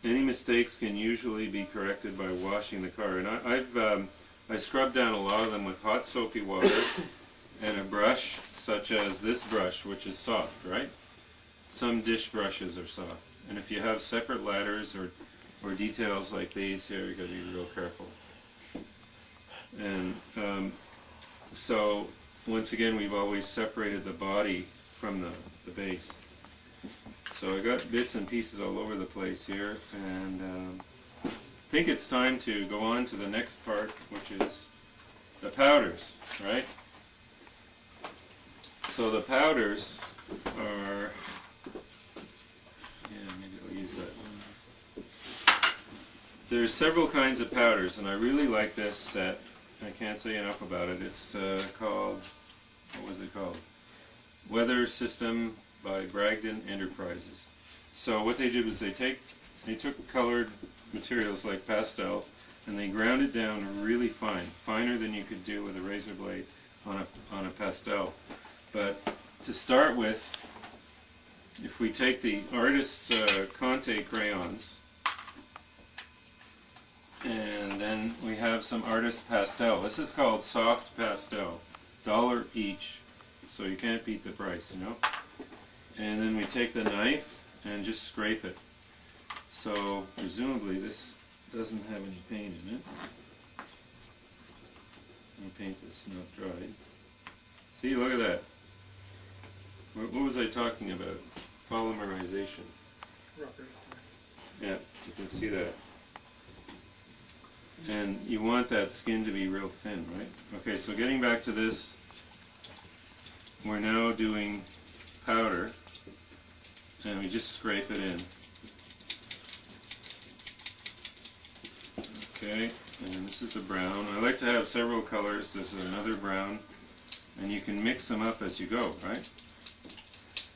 any mistakes can usually be corrected by washing the car. And I scrubbed down a lot of them with hot soapy water and a brush such as this brush, which is soft, right? Some dish brushes are soft. And if you have separate ladders or details like these here, you've got to be real careful. And so, once again, we've always separated the body from the base. So I got bits and pieces all over the place here, and I think it's time to go on to the next part, which is the powders, right? So the powders are, yeah, maybe I'll use that one. There's several kinds of powders, and I really like this set. I can't say enough about it. It's called, what was it called? Weather System by Bragdon Enterprises. So what they did was they took colored materials like pastel, and they ground it down really fine, finer than you could do with a razor blade on a pastel. But to start with, if we take the artist's Conte crayons, and then we have some artist pastel. This is called soft pastel, $1 each, so you can't beat the price, you know. And then we take the knife and just scrape it. So presumably this doesn't have any paint in it. Any paint that's not dried. See, look at that. What was I talking about? Polymerization. Rubber. Yeah, you can see that. And you want that skin to be real thin, right? Okay, so getting back to this, we're now doing powder, and we just scrape it in. Okay, and this is the brown. I like to have several colors. This is another brown, and you can mix them up as you go, right?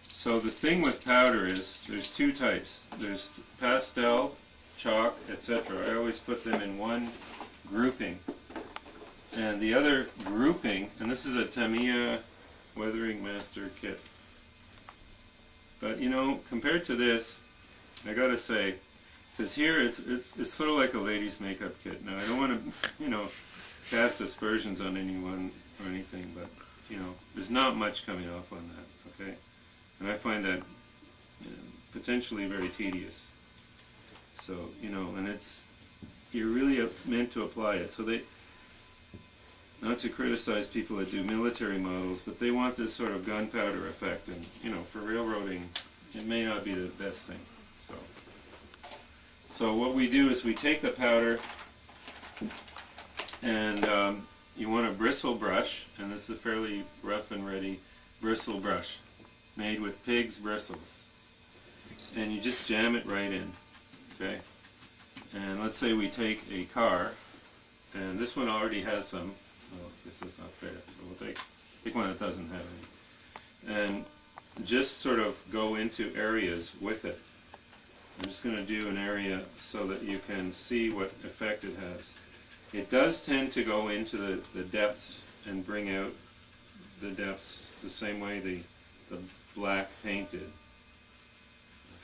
So the thing with powder is there's two types. There's pastel, chalk, etc. I always put them in one grouping. And the other grouping, and this is a Tamiya Weathering Master kit. But you know, compared to this, I gotta say, because here it's sort of like a lady's makeup kit. Now I don't want to, you know, cast aspersions on anyone or anything, but you know, there's not much coming off on that, okay? And I find that potentially very tedious. So, you know, and you're really meant to apply it. So not to criticize people that do military models, but they want this sort of gunpowder effect, and, you know, for railroading, it may not be the best thing. So what we do is we take the powder, and you want a bristle brush, and this is a fairly rough and ready bristle brush, made with pig's bristles. And you just jam it right in. Okay, and let's say we take a car, and this one already has some. Well, this is not fair, so we'll take one that doesn't have any, and just sort of go into areas with it. I'm just going to do an area so that you can see what effect it has. It does tend to go into the depths and bring out the depths the same way the black paint did.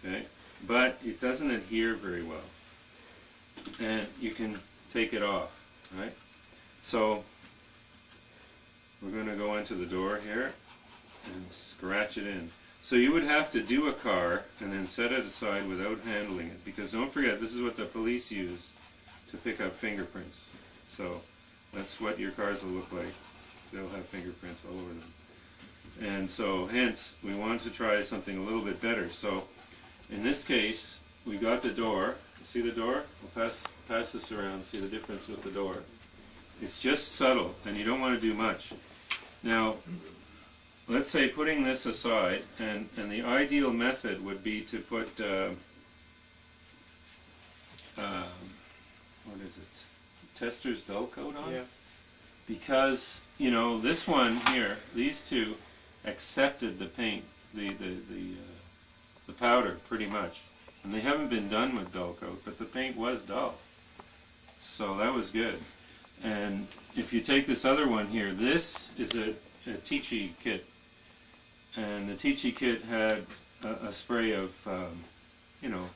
Okay, but it doesn't adhere very well, and you can take it off, right? So we're going to go into the door here and scratch it in. So you would have to do a car and then set it aside without handling it, because don't forget, this is what the police use to pick up fingerprints. So that's what your cars will look like. They'll have fingerprints all over them. And so hence we wanted to try something a little bit better. So in this case, we got the door. See the door? We'll pass this around, see the difference with the door. It's just subtle, and you don't want to do much. Now, let's say putting this aside, and the ideal method would be to put, what is it, Tester's dull coat on? Yeah. Because, you know, this one here, these two accepted the paint, the powder pretty much. And they haven't been done with dull coat, but the paint was dull. So that was good. And if you take this other one here, this is a Tichy kit. And the Tichy kit had a spray of, you know,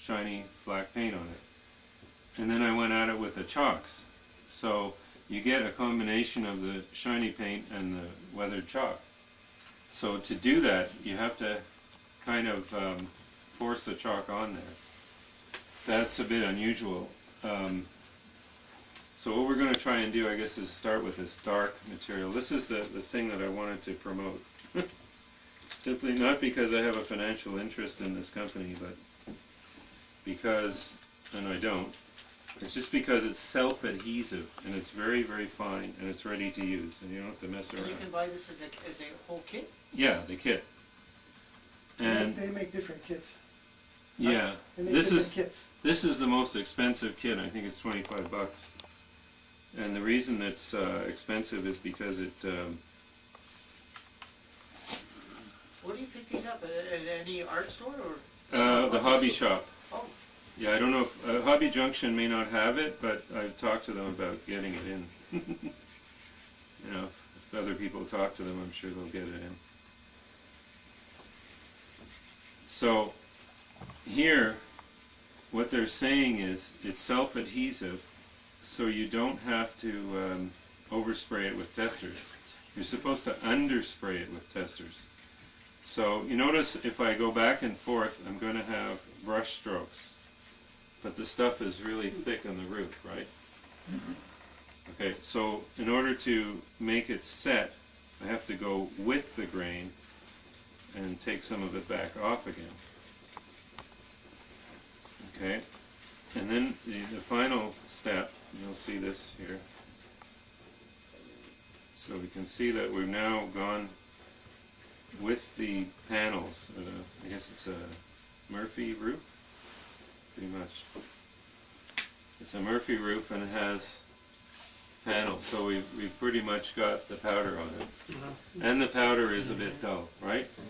shiny black paint on it. And then I went at it with the chalks. So you get a combination of the shiny paint and the weathered chalk. So to do that, you have to kind of force the chalk on there. That's a bit unusual. So what we're going to try and do, I guess, is start with this dark material. This is the thing that I wanted to promote. Simply not because I have a financial interest in this company, but because, and I don't, it's just because it's self-adhesive and it's very, very fine and it's ready to use and you don't have to mess around. And you can buy this as a whole kit? Yeah, the kit. And they make different kits. yeah, They make this different is kits. the most expensive kit. I think it's $25. And the reason it's expensive is because it. Where do you pick these up? At any art store or? The hobby shop. Oh, Yeah, I don't know if Hobby Junction may not have it, but I've talked to them about getting it in. You know, if other people talk to them, I'm sure they'll get it in. So here, what they're saying is it's self-adhesive, so you don't have to overspray it with testers. You're supposed to underspray it with testers. So you notice if I go back and forth, I'm going to have brush strokes. But the stuff is really thick on the roof, right? Okay, so in order to make it set, I have to go with the grain and take some of it back off again. Okay, and then the final step, you'll see this here. So we can see that we've now gone with the panels. I guess it's a Murphy roof, pretty much. It's a Murphy roof and it has panels, so we've pretty much got the powder on it. And the powder is a bit dull, right?